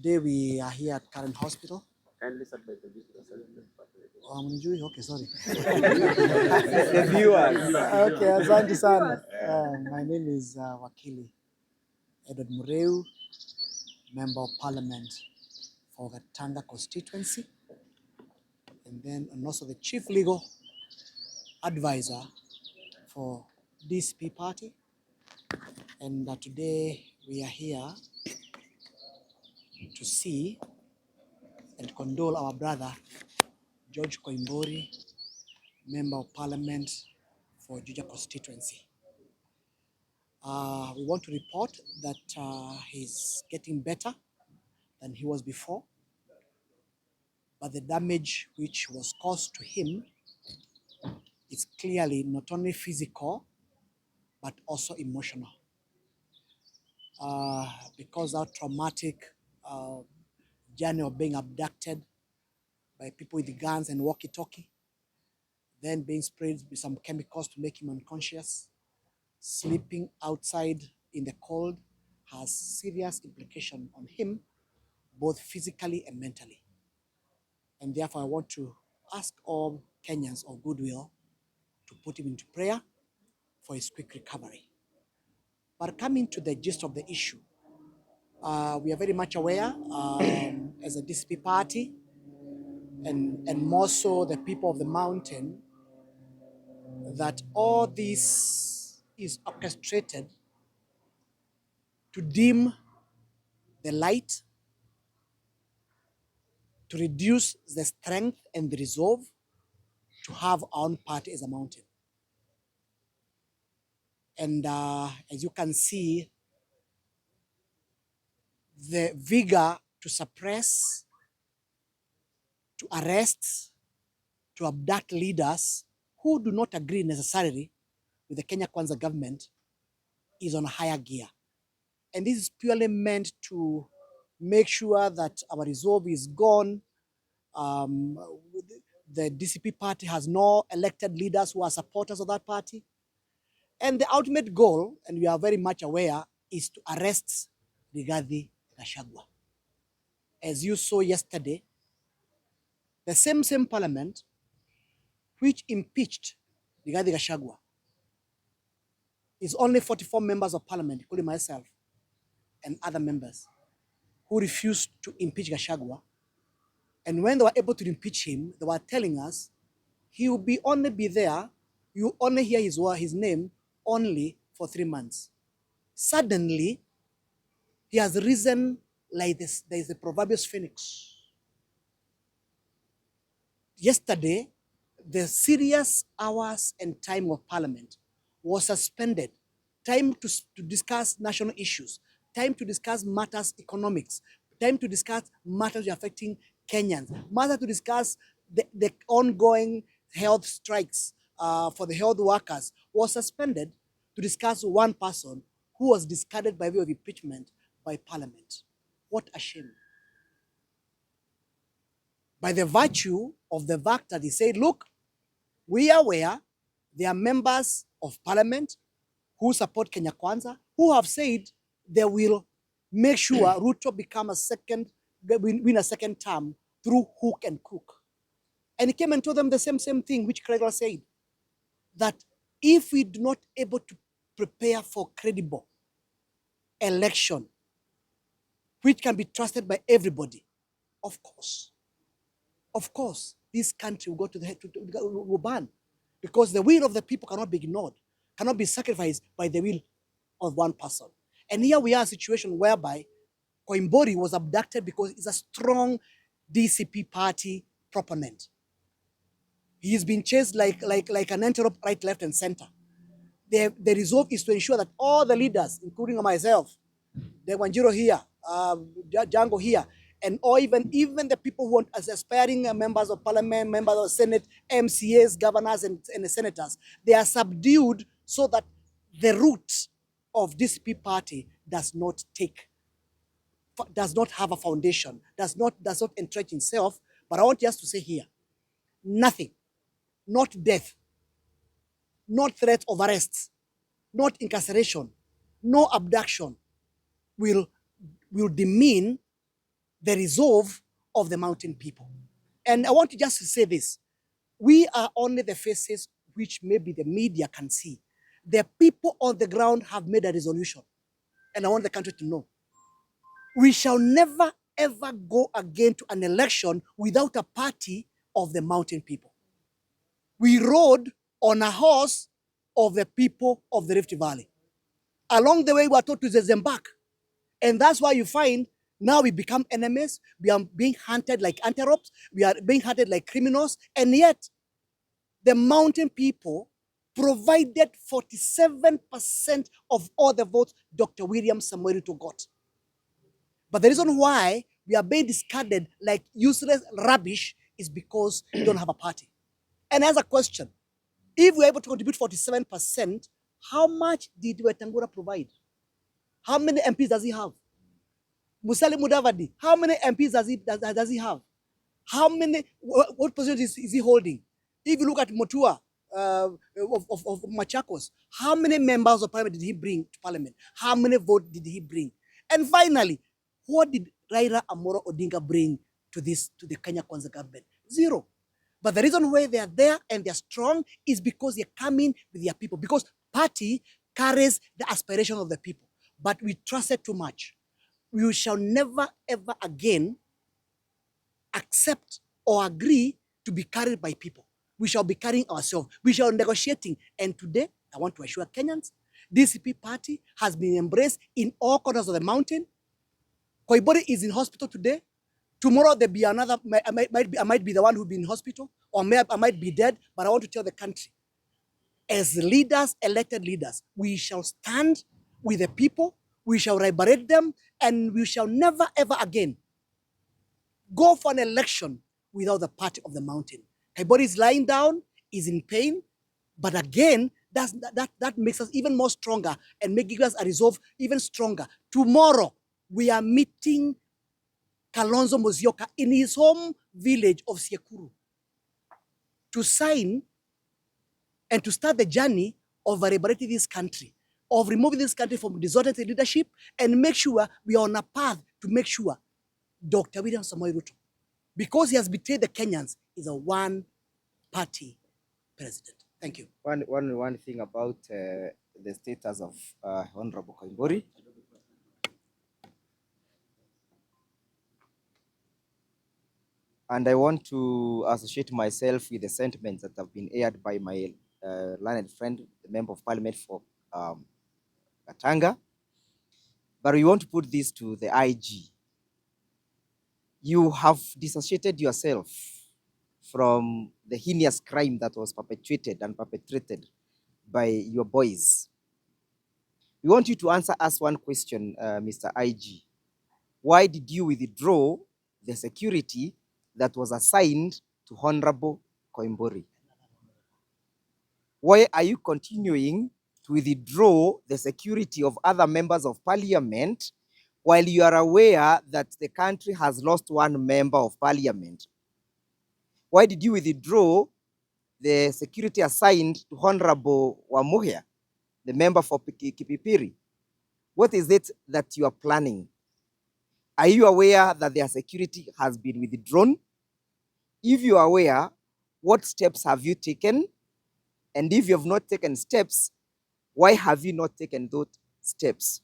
Today we are here at Current Hospital. Kindly start by introducing yourself. Okay, sorry. The viewers. Okay, asante sana. My name is Wakili Edward Mureu, Member of Parliament for Gatanga constituency, and also the Chief Legal Advisor for DCP Party. And today we are here to see and condole our brother George Koimburi, Member of Parliament for Juja constituency. We want to report that he's getting better than he was before, but the damage which was caused to him is clearly not only physical, but also emotional. Because our traumatic journey of being abducted by people with guns and walkie-talkie, then being sprayed with some chemicals to make him unconscious, sleeping outside in the cold has serious implications on him, both physically and mentally. And therefore, I want to ask all Kenyans of goodwill to put him into prayer for his quick recovery. But coming to the gist of the issue, we are very much aware as a DCP party, and more so the people of the mountain, that all this is orchestrated to dim the light, to reduce the strength and the resolve to have our own party as a mountain. And as you can see, the vigor to suppress, to arrest, to abduct leaders who do not agree necessarily with the Kenya Kwanza government is on a higher gear. And this is purely meant to make sure that our resolve is gone. The DCP party has no elected leaders who are supporters of that party. And the ultimate goal, and we are very much aware, is to arrest Rigathi Gachagua. As you saw yesterday, the same parliament which impeached Rigathi Gachagua is only 44 members of parliament, including myself and other members, who refused to impeach Gachagua. And when they were able to impeach him, they were telling us he will only be there, you only hear his name only for 3 months. Suddenly, he has risen like this. There is a proverbial phoenix. Yesterday, the serious hours and time of parliament was suspended. Time to discuss national issues, time to discuss matters economics, time to discuss matters affecting Kenyans, matter to discuss the ongoing health strikes for the health workers was suspended to discuss one person who was discarded by way of impeachment by parliament. What a shame. By the virtue of the fact that he said, look, we are aware there are members of parliament who support Kenya Kwanza, who have said they will make sure Ruto win a second term through hook and crook. And he came and told them the same thing which Kregla said, that if we do not able to prepare for credible election, which can be trusted by everybody, of course, this country will go to the head, will burn, because the will of the people cannot be ignored, cannot be sacrificed by the will of one person. And here we are in a situation whereby Koimburi was abducted because he's a strong DCP party proponent. He's been chased like an antelope, right, left, and center. The resolve is to ensure that all the leaders, including myself, the Wanjiro here, Django here, and or even the people who want as aspiring members of parliament, members of Senate, MCAs, governors, and the senators, they are subdued so that the root of this party does not have a foundation, does not entrench itself. But I want just to say here, nothing, not death, not threat of arrest, not incarceration, no abduction will demean the resolve of the mountain people. And I want to just say this. We are only the faces which maybe the media can see. The people on the ground have made a resolution. And I want the country to know. We shall never, ever go again to an election without a party of the mountain people. We rode on a horse of the people of the Rift Valley. Along the way, we were told to disembark. And that's why you find now we become enemies. We are being hunted like antelopes. We are being hunted like criminals. And yet, the mountain people provided 47% of all the votes Dr. William Samoei Ruto got. But the reason why we are being discarded like useless rubbish is because we don't have a party. And as a question, if we're able to contribute 47%, how much did Wetangula provide? How many MPs does he have? Musalia Mudavadi, how many MPs does he have? How many, what position is he holding? If you look at Motua of Machakos, how many members of parliament did he bring to parliament? How many votes did he bring? And finally, what did Raila Amolo Odinga bring to the Kenya Kwanza government? Zero. But the reason why they are there and they're strong is because they're coming with their people. Because party carries the aspiration of the people. But we trusted too much. We shall never, ever again accept or agree to be carried by people. We shall be carrying ourselves. We shall be negotiating. And today, I want to assure Kenyans, DCP party has been embraced in all corners of the mountain. Koimburi is in hospital today. Tomorrow there be another, I might be the one who be in hospital, or I might be dead, but I want to tell the country, as leaders, elected leaders, we shall stand with the people, we shall liberate them, and we shall never, ever again go for an election without the party of the mountain. Koimburi is lying down, is in pain, but again, that makes us even more stronger and making us a resolve even stronger. Tomorrow, we are meeting Kalonzo Musyoka in his home village of Siekuru to sign and to start the journey of liberating this country, of removing this country from disorderly leadership, and make sure we are on a path to make sure Dr. William Samoei Ruto, because he has betrayed the Kenyans, is a one-party president. Thank you. One thing about the status of Honorable Koimburi. And I want to associate myself with the sentiments that have been aired by my learned friend, the Member of Parliament for Kanja. But we want to put this to the IG. You have dissociated yourself from the heinous crime that was perpetrated by your boys. We want you to answer us one question, Mr. IG. Why did you withdraw the security that was assigned to Honorable Koimburi? Why are you continuing to withdraw the security of other members of parliament while you are aware that the country has lost one member of parliament? Why did you withdraw the security assigned to Honorable Wamuhia, the member for Kipipiri? What is it that you are planning? Are you aware that their security has been withdrawn? If you are aware, what steps have you taken? And if you have not taken steps, why have you not taken those steps?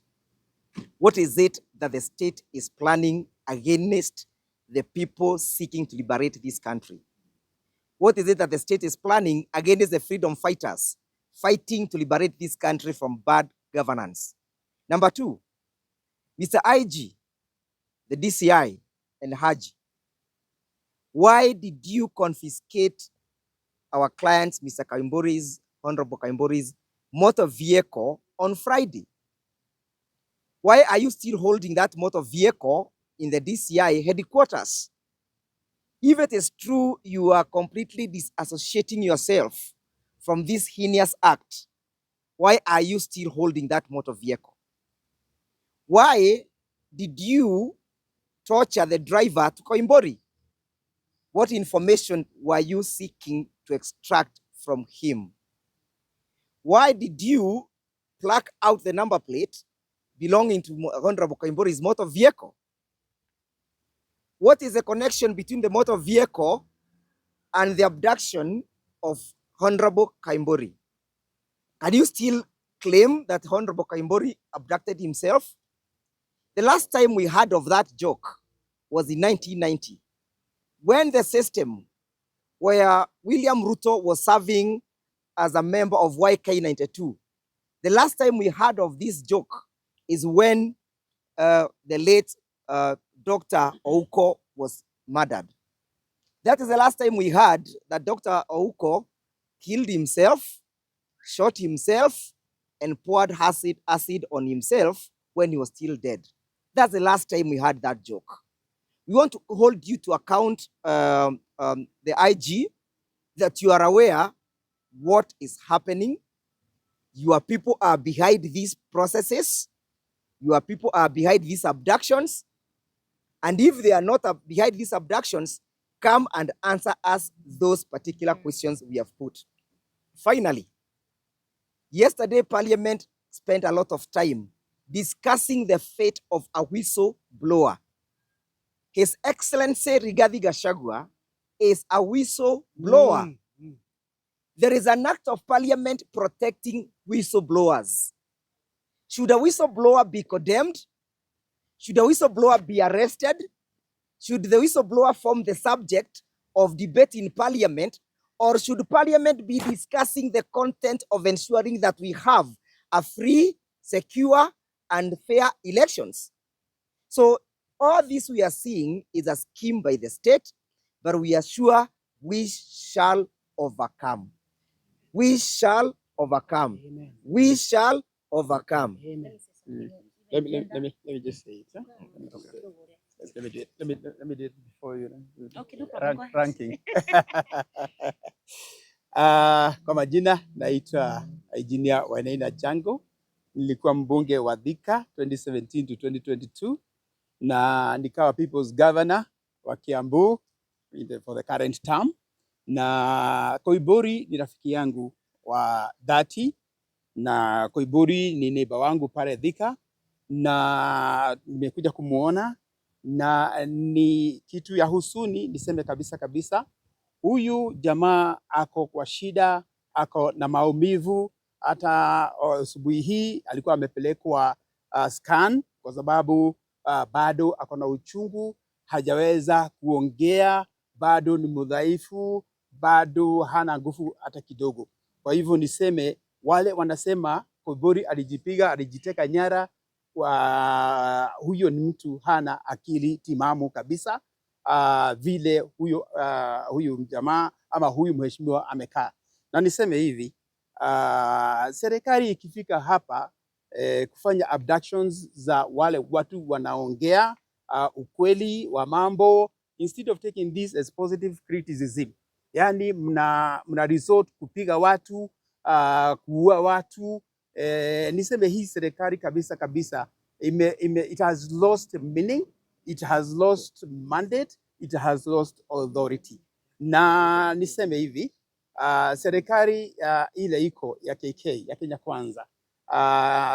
What is it that the state is planning against the people seeking to liberate this country? What is it that the state is planning against the freedom fighters fighting to liberate this country from bad governance? Number two, Mr. IG, the DCI, and Haji, why did you confiscate our clients, Mr. Koimburi's, Honorable Koimburi's motor vehicle on Friday? Why are you still holding that motor vehicle in the DCI headquarters? If it is true you are completely disassociating yourself from this heinous act, why are you still holding that motor vehicle? Why did you torture the driver to Koimburi? What information were you seeking to extract from him? Why did you pluck out the number plate belonging to Honorable Koimburi's motor vehicle? What is the connection between the motor vehicle and the abduction of Honorable Koimburi? Can you still claim that Honorable Koimburi abducted himself? The last time we heard of that joke was in 1990, when the system where William Ruto was serving as a member of YK92. The last time we heard of this joke is when the late Dr. Ouko was murdered. That is the last time we heard that Dr. Ouko killed himself, shot himself, and poured acid on himself when he was still dead. That's the last time we heard that joke. We want to hold you to account, the IG, that you are aware what is happening. Your people are behind these processes. Your people are behind these abductions. And if they are not behind these abductions, come and answer us those particular questions we have put. Finally, yesterday Parliament spent a lot of time discussing the fate of a whistleblower. His Excellency Rigathi Gachagua is a whistleblower. There is an act of Parliament protecting whistleblowers. Should a whistleblower be condemned? Should a whistleblower be arrested? Should the whistleblower form the subject of debate in Parliament? Or should Parliament be discussing the content of ensuring that we have a free, secure, and fair elections? So all this we are seeing is a scheme by the state, but we are sure we shall overcome. We shall overcome. Amen. We shall overcome. Amen. Let me just say it. Huh? Okay. Let me do it before you. Okay, no problem. Go ahead. Ranking. Kwa majina naitwa Engineer Wainaina Jango. Nilikuwa mbunge wa Thika 2017 to 2022 na nikawa People's Governor wa Kiambu for the current term. Na Koimburi ni rafiki yangu wa dhati, na Koimburi ni neighbor wangu pale Thika, na nimekuja kumuona, na ni kitu ya husuni niseme kabisa. Huyu jamaa ako kwa shida, ako na maumivu. Hata asubuhi hii alikuwa amepelekwa scan kwa sababu bado ako na uchungu, hajaweza kuongea, bado ni mdhaifu, bado hana nguvu hata kidogo. Kwa hivyo niseme wale wanasema Koimburi alijipiga, alijiteka nyara, huyo ni mtu hana akili timamu kabisa. Vile huyu jamaa ama huyu mheshimiwa amekaa. Na niseme hivi, serikali ikifika hapa kufanya abductions za wale watu wanaongea ukweli wa mambo, instead of taking this as positive criticism, yani mna resort kupiga watu, kuua watu, niseme hii serikali kabisa it has lost meaning, it has lost mandate, it has lost authority. Na niseme hivi, serikali ile iko ya KK ya Kenya Kwanza,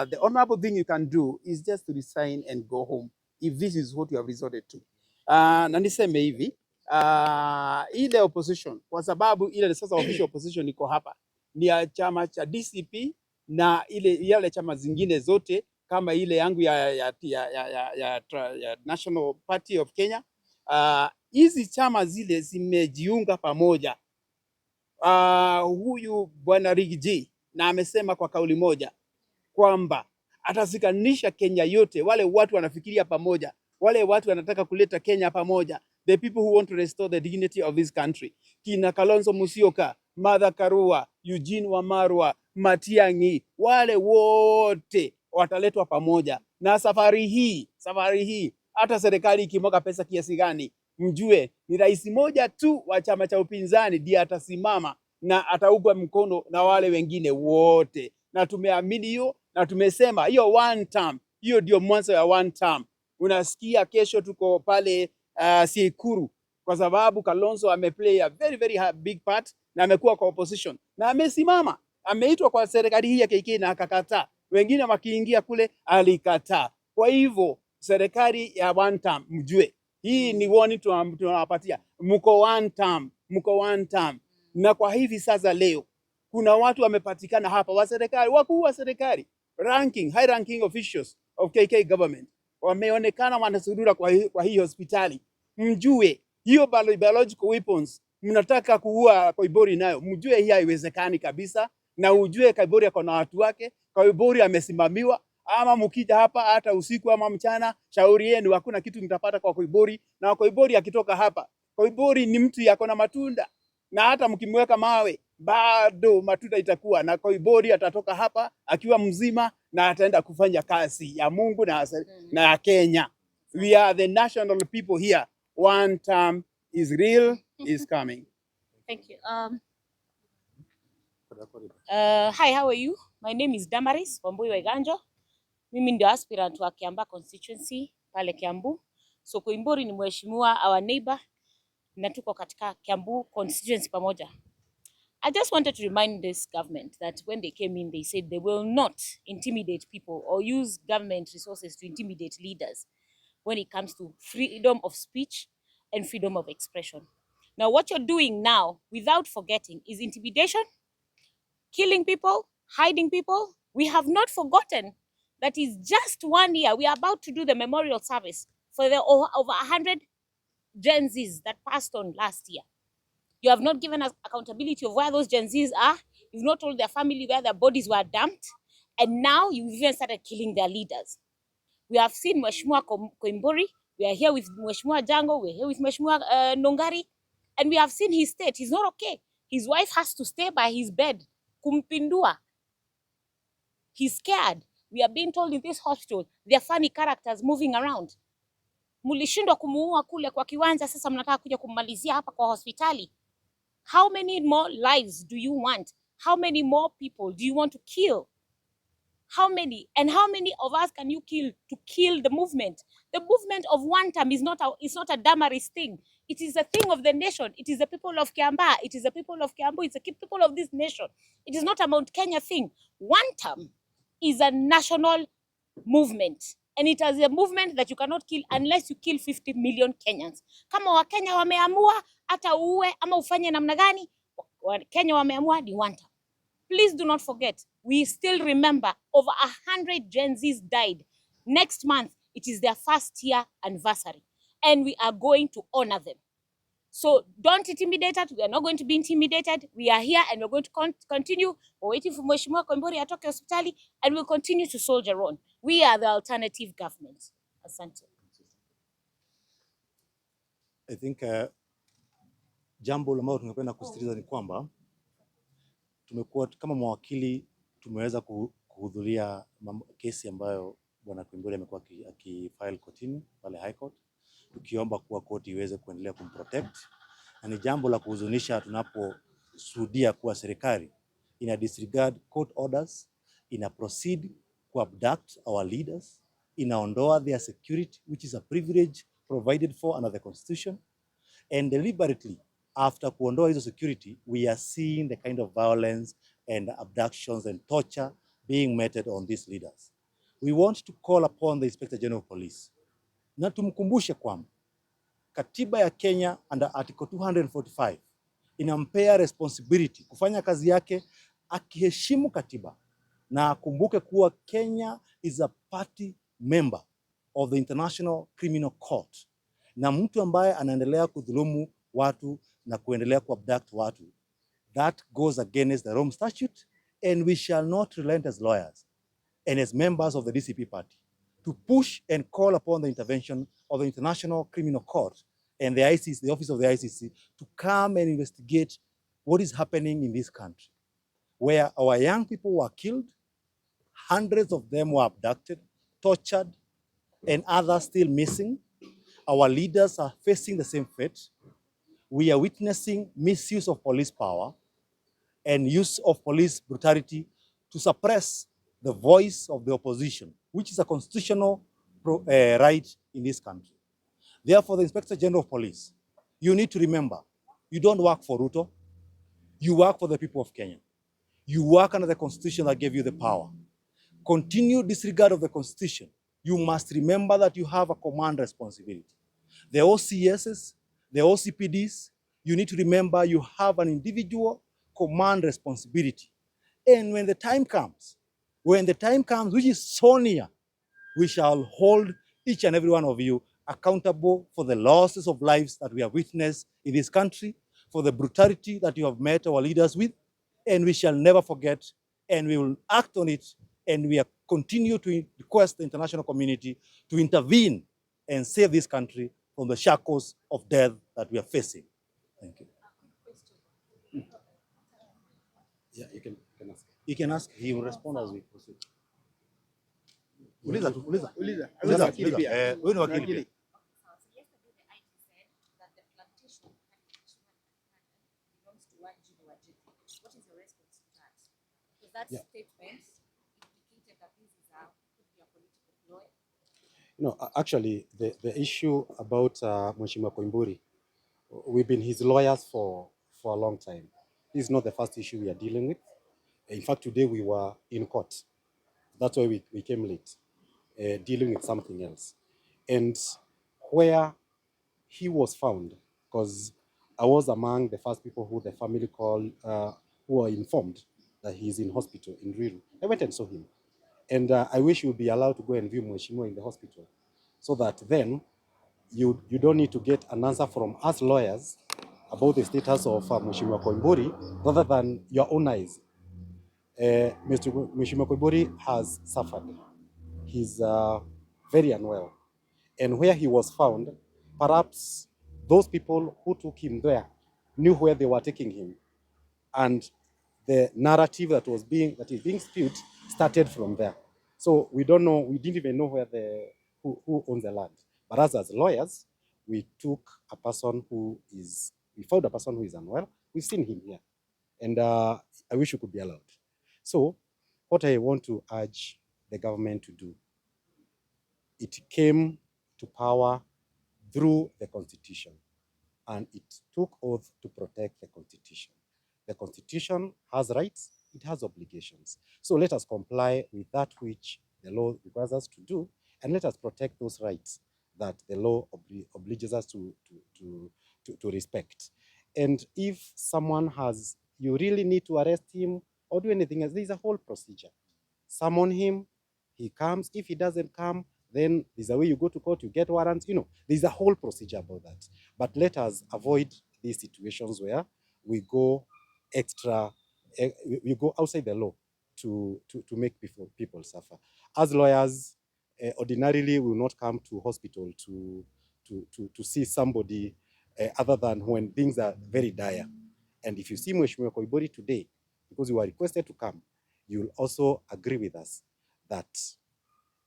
the honorable thing you can do is just to resign and go home if this is what you have resorted to. Na niseme hivi, ile opposition, kwa sababu ile sasa official opposition iko hapa ni ya chama cha DCP na yale chama zingine zote kama ile yangu ya National Party of Kenya. Hizi chama zile zimejiunga pamoja. Huyu bwana Rigiji na amesema kwa kauli moja kwamba atazikanisha Kenya yote. Wale watu wanafikiria pamoja, wale watu wanataka kuleta Kenya pamoja, the people who want to restore the dignity of this country, kina Kalonzo Musyoka, Martha Karua, Eugene Wamalwa, Matiang'i, wale wote wataletwa pamoja. Na safari hii hata serikali ikimwaga pesa kiasi gani, mjue ni rais moja tu wa chama cha upinzani ndiye atasimama na ataugwa mkono na wale wengine wote. Na tumeamini hiyo, na tumesema hiyo one term, hiyo ndio mwanzo ya one term. Unasikia kesho tuko pale Sikuru kwa sababu Kalonzo ameplay a very big part na amekuwa kwa opposition na amesimama, ameitwa kwa serikali hii ya KK na akakataa. Wengine wakiingia kule alikataa. Kwa hivyo serikali ya one term mjue Hii ni warning tunawapatia, mko one term. Na kwa hivi sasa leo kuna watu wamepatikana hapa wa serikali, wakuu wa serikali, high ranking officials of KK government wameonekana wanasudura kwa hii hospitali. Mjue hiyo biological weapons mnataka kuua Koimburi nayo, mjue hii haiwezekani kabisa, na ujue Koimburi ako na watu wake. Koimburi amesimamiwa, ama mkija hapa hata usiku ama mchana, shauri yenu, hakuna kitu mtapata kwa Koimburi. Na Koimburi akitoka hapa, Koimburi ni mtu yako na matunda, na hata mkimweka mawe bado matunda itakuwa, na Koimburi atatoka hapa akiwa mzima na ataenda kufanya kazi ya Mungu na ya Kenya. We are the national people here. One term is real, is coming. Thank you. Hi, how are you? My name is Damaris Wambui Weganjo. Mimi ndio aspirant wa Kiambaa constituency pale Kiambu. So Koimburi ni mheshimiwa, our neighbor, na tuko katika Kiambu constituency pamoja. I just wanted to remind this government that when they came in, they said they will not intimidate people or use government resources to intimidate leaders when it comes to freedom of speech and freedom of expression. Now, what you're doing now, without forgetting, is intimidation, killing people, hiding people. We have not forgotten that is just 1 year. We are about to do the memorial service for the over 100 Gen Zs that passed on last year. You have not given us accountability of where those Gen Zs are. You've not told their family where their bodies were dumped. And now you've even started killing their leaders. We have seen Mheshimiwa Koimburi. We are here with Mheshimiwa Jango. We're here with Mheshimiwa Nongari. And we have seen his state. He's not okay. His wife has to stay by his bed. Kumpindua. He's scared. We are being told in this hospital, there are funny characters moving around. Mulishindwa kumuua kule kwa kiwanja, sasa mnataka kuja kummalizia hapa kwa hospitali. How many more lives do you want? How many more people do you want to kill? How many? And how many of us can you kill to kill the movement? The movement of one term is not a Damaris thing. It is a thing of the nation. It is the people of Kiambaa. It is the people of Kiambu. It's the people of this nation. It is not a Mount Kenya thing. One term is a national movement. And it is a movement that you cannot kill unless you kill 50 million Kenyans. Kama Wakenya wameamua, hata uwe ama ufanye namna gani, Wakenya wameamua ni one term. Please do not forget, we still remember over 100 Gen Zs died. Next month, it is their first year anniversary. And we are going to honor them. So don't intimidate us. We are not going to be intimidated. We are here and we're going to continue. We're waiting for Mheshimiwa Koimburi atoke hospitali and we'll continue to soldier on. We are the alternative government. Asante. I think jambo ambalo tungependa kusisitiza ni kwamba tumekuwa kama mawakili tumeweza kuhudhuria kesi ambayo bwana Koimburi amekuwa akifile kotini pale High Court, tukiomba kuwa koti iweze kuendelea kumprotect. Na ni jambo la kuhuzunisha tunaposhuhudia kuwa serikali ina disregard court orders, ina proceed to abduct our leaders, inaondoa their security, which is a privilege provided for under the constitution, and deliberately after kuondoa hizo security, we are seeing the kind of violence and abductions and torture being meted on these leaders. We want to call upon the Inspector General of Police na tumkumbushe kwamba katiba ya Kenya under Article 245 inampea responsibility kufanya kazi yake akiheshimu katiba, na akumbuke kuwa Kenya is a party member of the International Criminal Court, na mtu ambaye anaendelea kudhulumu watu na kuendelea kuabduct watu, that goes against the Rome Statute, and we shall not relent as lawyers and as members of the DCP party to push and call upon the intervention of the International Criminal Court and the ICC, the office of the ICC, to come and investigate what is happening in this country, where our young people were killed, hundreds of them were abducted, tortured, and others still missing. Our leaders are facing the same fate. We are witnessing misuse of police power and use of police brutality to suppress the voice of the opposition, which is a constitutional right in this country. Therefore, the Inspector General of Police, you need to remember, you don't work for Ruto, you work for the people of Kenya. You work under the constitution that gave you the power. Continue disregard of the constitution. You must remember that you have a command responsibility. The OCSs, the OCPDs, you need to remember you have an individual command responsibility. And when the time comes, which is so near, we shall hold each and every one of you accountable for the losses of lives that we have witnessed in this country, for the brutality that you have met our leaders with, and we shall never forget, and we will act on it, and we continue to request the international community to intervene and save this country from the shackles of death that we are facing. Thank you. Yeah, you can ask. You can ask, he will respond as we proceed. Uliza tu, uliza. Uliza, uliza. Wewe ni wakili pia. That statement indicated that this is could be a political ploy. No, actually, the issue about Mheshimiwa Koimburi, we've been his lawyers for a long time. This is not the first issue we are dealing with. In fact, today we were in court. That's why we came late, dealing with something else. And where he was found, because I was among the first people who the family called, who were informed that he's in hospital in Ruiru. I went and saw him. And I wish you'd be allowed to go and view Mheshimiwa in the hospital, so that then you don't need to get an answer from us lawyers about the status of Mheshimiwa Koimburi, rather than your own eyes. Mheshimiwa Koimburi has suffered. He's very unwell. And where he was found, perhaps those people who took him there knew where they were taking him. And the narrative that is being spewed started from there. So we don't know, we didn't even know who owns the land. But as lawyers, we found a person who is unwell. We've seen him here. And I wish we could be allowed. So what I want to urge the government to do, it came to power through the Constitution, and it took oath to protect the Constitution. The Constitution has rights, it has obligations. So let us comply with that which the law requires us to do, and let us protect those rights that the law obliges us to respect. And if someone you really need to arrest him or do anything else, there's a whole procedure. Summon him, he comes. If he doesn't come, then there's a way you go to court, you get warrants. There's a whole procedure about that. But let us avoid these situations where we go we go outside the law to make people suffer. As lawyers, ordinarily we will not come to hospital to see somebody other than when things are very dire. And if you see Mheshimiwa Koimburi today, because you were requested to come, you'll also agree with us that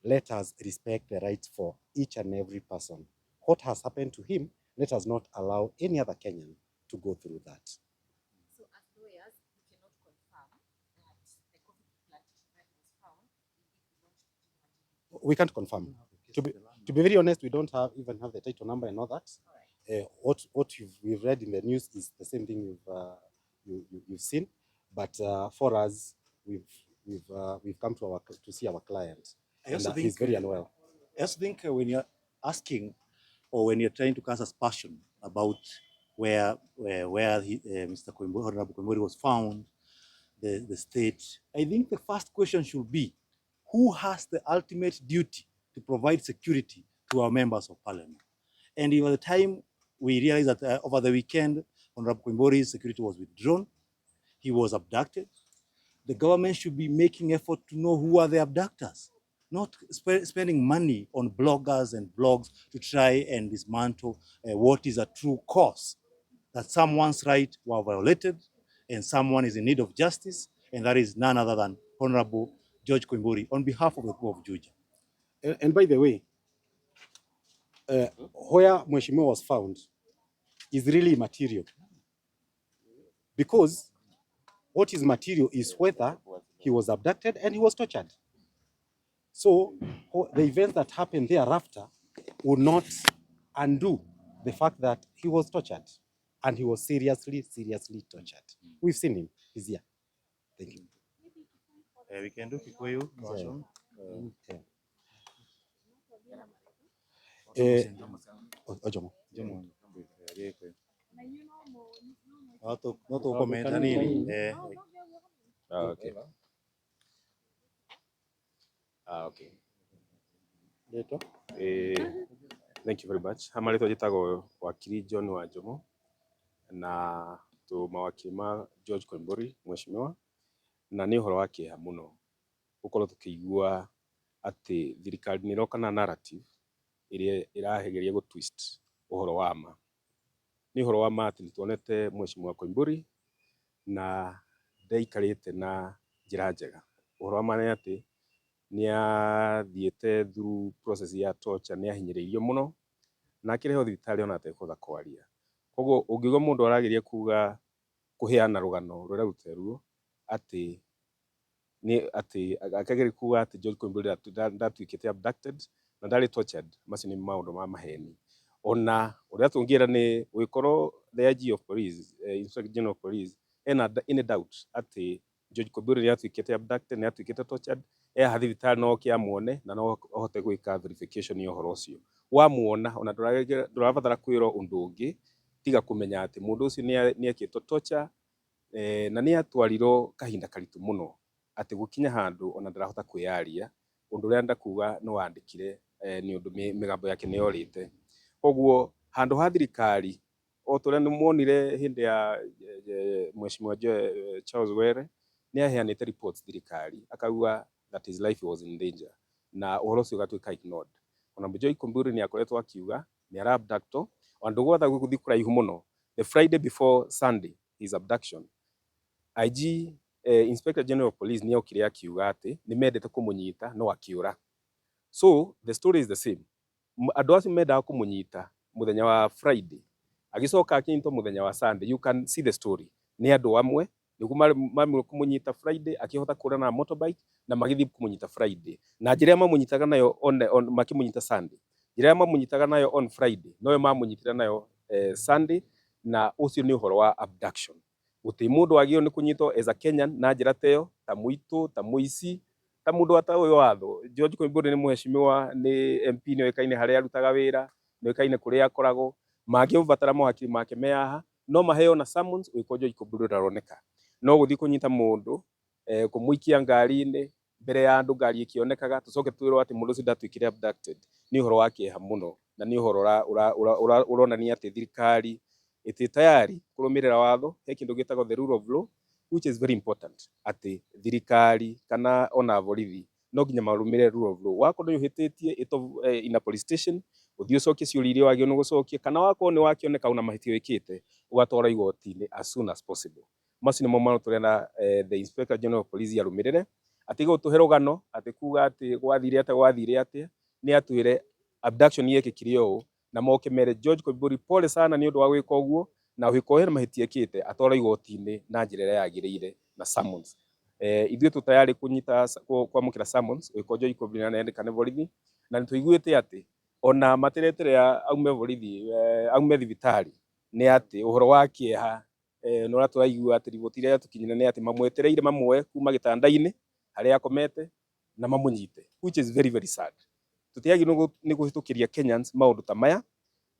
let us respect the rights for each and every person. What has happened to him, let us not allow any other Kenyan to go through that. So as lawyers, we cannot confirm that the COVID plantation that was found, We can't confirm. To be very honest, we don't even have the title number and all that. What we've read in the news is the same thing you've seen, but for us, we've come to see our client, and he's very unwell. I also think when you're asking, or when you're trying to cast aspersion about where Mr. Koimburi, Honorable Koimburi was found, the state, I think the first question should be, who has the ultimate duty to provide security to our members of parliament? And by the time we realized that over the weekend, Honorable Koimburi's security was withdrawn, he was abducted, the government should be making effort to know who are the abductors, not spending money on bloggers and blogs to try and dismantle what is a true cause, that someone's rights were violated and someone is in need of justice, and that is none other than Honorable George Koimburi on behalf of the people of Juja. And by the way, where Mheshimiwa was found is really material, because what is material is whether he was abducted and he was tortured. So the events that happened thereafter would not undo the fact that he was tortured, and he was seriously tortured. We've seen him. He's here. Thank you. We can do Kikuyu version. Ojomo. No to comment nini? Okay. Okay. Thank you very much. Hamarĩtwo njĩtagwo wakiri John Wanjomo na tũ mawakiri ma George Koimburi mheshimiwa, na nĩ ũhoro wa kĩeha mũno gũkorwo tũkĩigua atĩ thirikari nĩ ĩroka na narrative ĩrĩa ĩrageria gũ-twist ũhoro wa ma. Nĩ ũhoro wa ma atĩ nĩtuonete mheshimiwa Koimburi na ndaikarĩte na njĩra njega. Ũhoro wa ma nĩ atĩ nĩathiĩte through process ya torture, nĩahinyĩrĩirio mũno na akĩrehwo thibitarĩ ona atekũhota kwaria. Koguo ũngĩigua mũndũ arageria kuga kũheana rũgano rũrĩa rũteruo atĩ akageria kuga atĩ George Koimburi ndatuĩkĩte abducted na ndarĩ tortured, macio nĩ maũndũ ma maheni. Ona ũrĩa tũngĩera nĩ gũgĩkorwo the IG of police, Inspector General of Police ena any doubt atĩ George Koimburi nĩatuĩkĩte abducted, nĩatuĩkĩte tortured, haha thibitarĩ no oke amuone na no ahote gwĩka verification ya ũhoro ũcio. Wamuona ona ndũrabatara kwĩrwo ũndũ ũngĩ tiga kũmenya atĩ mũndũ ũcio nĩekĩtwo torture na nĩatwarirwo kahinda karitũ mũno atĩ gũkinya handũ ona ndarahota kwĩyaria. Ũndũ ũrĩa ndakuga nĩ wandĩkire nĩ ũndũ mĩgambo yake nĩyorĩte. Koguo handũ ha thirikari o ta ũrĩa nĩmuonire hĩndĩ ya mheshimiwa Charles Were nĩaheanĩte reports thirikari akauga that his life was in danger na ũhoro ũcio ũgatuĩka ignored. Ona George Koimburi nĩakoretwo akiuga nĩara-abductwo ona ndũgwetha gũthiĩ kũraihu mũno. The Friday before Sunday his abduction, IG Inspector General of Police nĩokire akiuga atĩ nĩmendete kũmũnyita no akĩũra. So the story is the same. Andũ acio mendaga kũmũnyita mũthenya wa Friday agĩcoka akĩnyitwo mũthenya wa Sunday. You can see the story. Nĩ andũ amwe nĩguo mamire kũmũnyita Friday akĩhota kũra na motorbike na magĩthiĩ kũmũnyita Friday. Na njĩra mamũnyitaga nayo makĩmũnyita Sunday, njĩra mamũnyitaga nayo on Friday noyo mamũnyitire nayo Sunday, na ũcio nĩ ũhoro wa abduction. Gũtirĩ mũndũ wagĩrĩirwo nĩ kũnyitwo as a Kenyan na njĩra ta ĩyo, ta mũitũ, ta mũici, ta mũndũ atauĩ watho. George Koimburi nĩ mheshimiwa, nĩ MP, nĩoĩkaine harĩa arutaga wĩra, nĩoĩkaine kũrĩa akoragwo. Mangĩbatara mawakiri make me haha no maheo na summons ũgĩkorwo George Koimburi ndaroneka. No gũthiĩ kũnyita mũndũ kũmũikia ngari-inĩ mbere ya andũ ngari ĩkĩonekaga tũcoke twĩrwo atĩ mũndũ ũcio ndatuĩkire abducted, nĩ ũhoro wa kĩeha mũno na nĩ ũhoro ũronania atĩ thirikari ĩtĩ tayari kũrũmĩrĩra watho. He kĩndũ gĩtagwo the rule of law which is very important, atĩ thirikari kana ona borithi no nginya marũmĩrĩre rule of law. Wakorwo nĩũhĩtĩtie in a police station ũthiĩ ũcokie ciũria iria wagĩrĩirwo nĩ gũcokia, kana wakorwo nĩwakĩoneka una mahĩtia wĩkĩte ũgatwarwo igoti-inĩ as soon as possible. Macio nĩmo maũndũ tũrenda the Inspector General of Police arũmĩrĩre, atige gũtũhe rũgano atĩ kuga atĩ gwathire atĩa. Nĩ atwĩre abduction yekĩkire ũũ na moke mere George Koimburi pole sana nĩ ũndũ wa gwĩka ũguo, na ũngĩkorwo hena mahĩtia ekĩte atwarwo igoti-inĩ na njĩra ĩrĩa yagĩrĩire na summons. Ithuĩ tũtayari kwamũkĩra summons ũngĩkorwo George Koimburi nĩarendeka nĩ borithi, na nĩtũiguĩte atĩ ona materetere aume borithi aume thibitarĩ nĩ atĩ ũhoro wa kĩeha no ũrĩa tũraigua atĩ riboti iria yatũkinyĩra nĩ atĩ mamwetereire mamuoe kuma gĩtanda-inĩ harĩa akomete na mamũnyite, which is very very sad. Tũtiagĩrĩirwo nĩ kũhĩtũkĩria Kenyans maũndũ ta maya,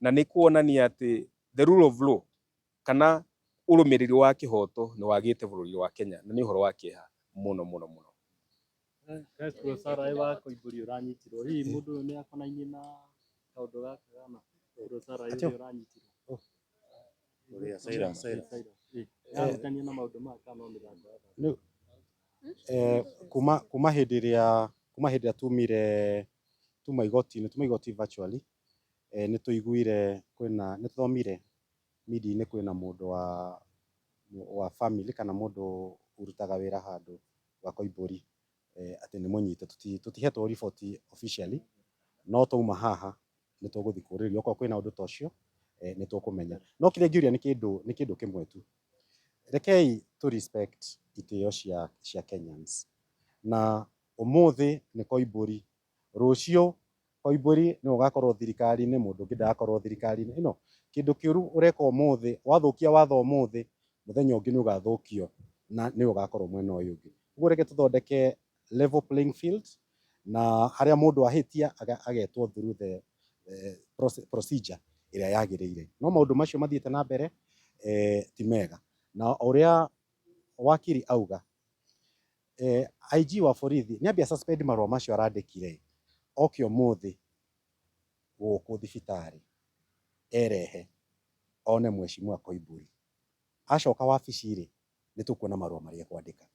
na nĩ kuonania atĩ the rule of law kana ũrũmĩrĩri wa kĩhoto nĩ wagĩte bũrũri wa Kenya, na nĩ ũhoro wa kĩeha mũno mũno mũno. Sara wa Koimburi ũranyitirwo, hihi mũndũ ũyũ nĩ akonainie na kaũndũ gaka kana Sara ũyũ ũranyitirwo arutania na maũndũ maya kana no kuma hĩndĩ ĩrĩa tuma igoti virtually nĩtũthomire media-inĩ kwĩna mũndũ wa family kana mũndũ ũrutaga wĩra handũ wa Koimburi atĩ nĩ mũnyite. Tũtihetwo riboti officially, no twauma haha nĩtũgũthiĩ kũrĩrĩria okorwo kwĩna ũndũ ta ũcio nĩtũkũmenya. No kĩrĩa ingĩũria nĩ kĩndũ kĩmwe tu, rekei tũ respect itĩo cia Kenyans. Na ũmũthĩ nĩ Koimburi, rũciũ Koimburi nĩ ũgakorwo thirikari-inĩ, mũndũ ũngĩ ndagakorwo thirikari-inĩ. Ĩno kĩndũ kĩũru ũreka ũmũthĩ, wathũkia watho ũmũthĩ, mũthenya ũngĩ nĩ ũgathũkio na nĩ ũgakorwo mwena ũyũ ũngĩ. Ũguo reke tũthondeke level playing field, na harĩa mũndũ ahĩtia agetwo through the procedure ĩrĩa yagĩrĩire. No maũndũ macio mathiĩte na mbere ti mega. Na ũrĩa wakiri auga, IG wa borithi nĩambia suspend marũa macio arandĩkire, oke ũmũthĩ gũkũ thibitarĩ erehe one mheshimiwa Koimburi. Acoka wabici-rĩ, nĩtũkuona marũa marĩa ekwandĩka,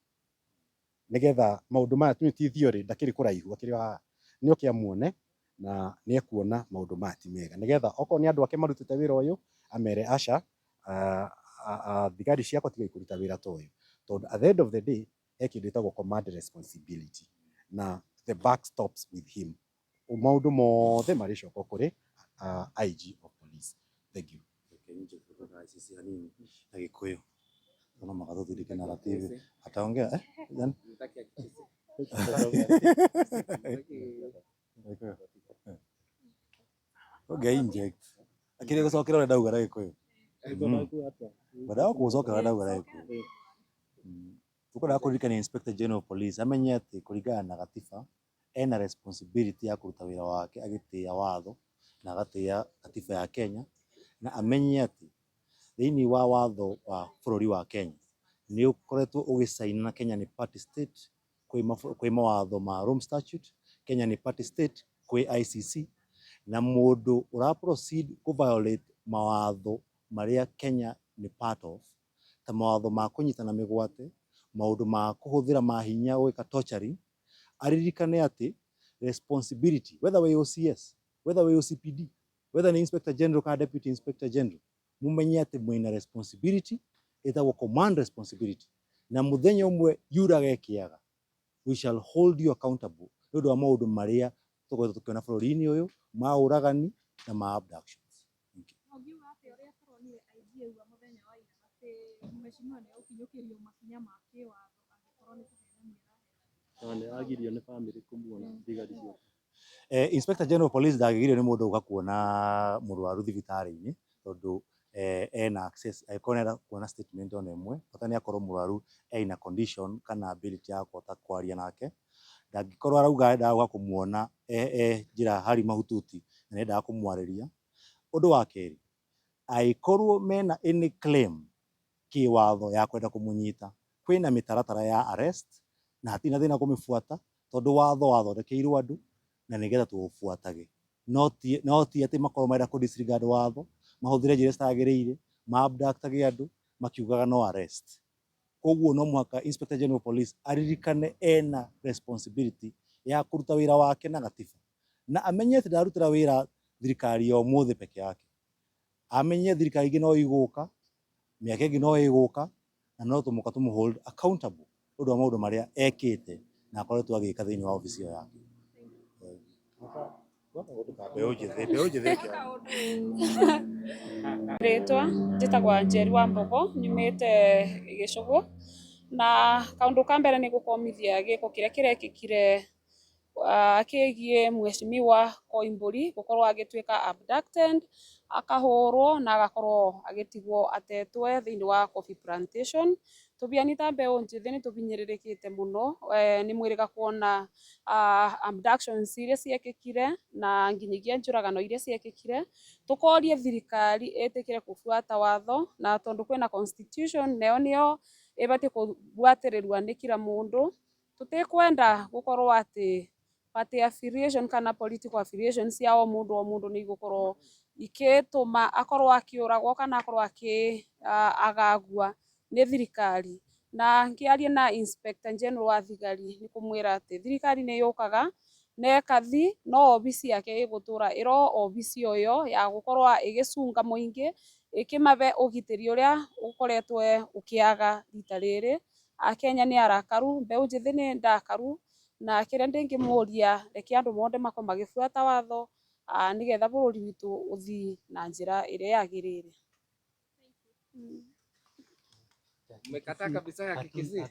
nĩgetha maũndũ maya ti theory, ndakĩrĩ kũraihu, akĩrĩ haha, nĩoke amuone na nĩekuona maũndũ maya ti mega, nĩgetha okorwo nĩ andũ ake marutĩte wĩra ũyũ amere aca, thigari ciakwa tigai kũruta wĩra ta ũyũ, tondũ at the end of the day he kĩndũ gĩtagwo command responsibility na the buck stops with him. Maũndũ mothe marĩcoka kũrĩ IG of police. Thank you. Na Gĩkũyũ no magathuthurike na TV ataongea inject akiri gucokera ndauga na Gĩkũyũ baada gucokera ndauga na Gĩkũyũ tukwenda kuririkana Inspector General of Police amenye atĩ kũringana na gatiba ena responsibility ya kũruta wĩra wake agĩtĩa watho na agatĩa gatiba ya Kenya, na amenye atĩ thĩinĩ wa watho wa bũrũri wa Kenya nĩ ũkoretwo ũgĩcaina na Kenya nĩ party state kwĩ mawatho ma Rome Statute, Kenya nĩ party state kwĩ ICC, na mũndũ ũra proceed kũ violate mawatho marĩa Kenya nĩ part of, ta mawatho ma kũnyitana mĩgwate, maũndũ ma kũhũthĩra mahinya gwĩka torturing, aririkane atĩ responsibility whether wĩ OCS, whether wĩ OCPD, whether nĩ Inspector General kana Deputy Inspector General, mumenye atĩ mwĩna responsibility ĩtagwo command responsibility, na mũthenya ũmwe yuraga ĩkĩaga, we shall hold you accountable nĩ ũndũ wa maũndũ marĩa tũkoretwo tũkĩona bũrũri-inĩ ũyũ ma ũragani na ma abductions. Inspector General of Police ndagĩgirio nĩ mũndũ ũka kuona mũrwaru thibitarĩ-inĩ tondũ ena access ena kuona statement ona ĩmwe, bata nĩ akorwo mũrwaru ena condition kana ability ya kũhota kwaria nake, ndangĩkorwo arauga endaga kũmuona njĩra hari mahututi na nĩendaga kũmwarĩria. Ũndũ wa kerĩ, angĩkorwo mena any claim kĩwatho ya kwenda kũmũnyita, kwĩna mĩtaratara ya arrest na hatirĩ na thĩna kũmĩbuata tondũ watho wathondekeirwo andũ na nĩgetha tũũbuatage, no ti atĩ makorwo marenda kũ disregard watho, mahũthĩre njĩra citagĩrĩire, ma abductage andũ makiugaga no arrest. Koguo no mũhaka Inspector General of Police aririkane ena responsibility ya kũruta wĩra wake na gatiba, na amenye atĩ ndarutĩra wĩra thirikari ya ũmũthĩ peke yake, amenye thirikari ingĩ no igũka, mĩaka ĩngĩ no ĩgũka, na no tũmũka tũmũ hold accountable nĩ ũndũ wa maũndũ marĩa ekĩte na akoretwo agĩka thĩinĩ wa obici ĩyo yake. Rĩtwa njĩtagwo Njeri wa Mbogo, nyumĩte Gĩcũgũ, na kaũndũ ka mbere nĩ gũkomithia gĩko kĩrĩa kĩrekĩkire kĩgiĩ mheshimiwa Koimburi gũkorwo agĩtuĩka abducted, akahũrwo na agakorwo agĩtigwo atetwe thĩinĩ wa coffee plantation. Tũbiani ta mbeũ njĩthĩ nĩ tũbinyĩrĩrĩkĩte mũno nĩ mwĩrĩga kuona abductions iria ciekĩkire na nginyagia njũragano iria ciekĩkire. Tũkorie thirikari ĩtĩkĩre gũbuata watho, na tondũ kwĩna constitution nayo nĩyo ĩbatiĩ kũbuatĩrĩrua nĩ kila mũndũ. Tũtikwenda gũkorwo atĩ party affiliation kana political affiliation cia o mũndũ nĩ igũkorwo igĩtũma akorwo akĩũragwo kana akorwo agagua nĩ thirikari. Na ngĩaria na Inspector General wa thigari nĩ kũmwĩra atĩ thirikari nĩ yũkaga na ĩkathi, no obici yake ĩgũtũra ĩro obici oyo ya gũkorwo ĩgĩcunga mũingĩ, ĩkĩmabe ũgitĩri ũrĩa ũkoretwo ũkĩaga rita rĩrĩ. Akenya nĩ arakaru, mbeũ njĩthĩ nĩ ndakaru, na kĩrĩa ndĩngĩmũria reke andũ mothe makorwo magĩbuata watho nĩgetha bũrũri witũ ũthiĩ na njĩra ĩrĩa yagĩrĩire. Umekataa kabisa ya Kikisii.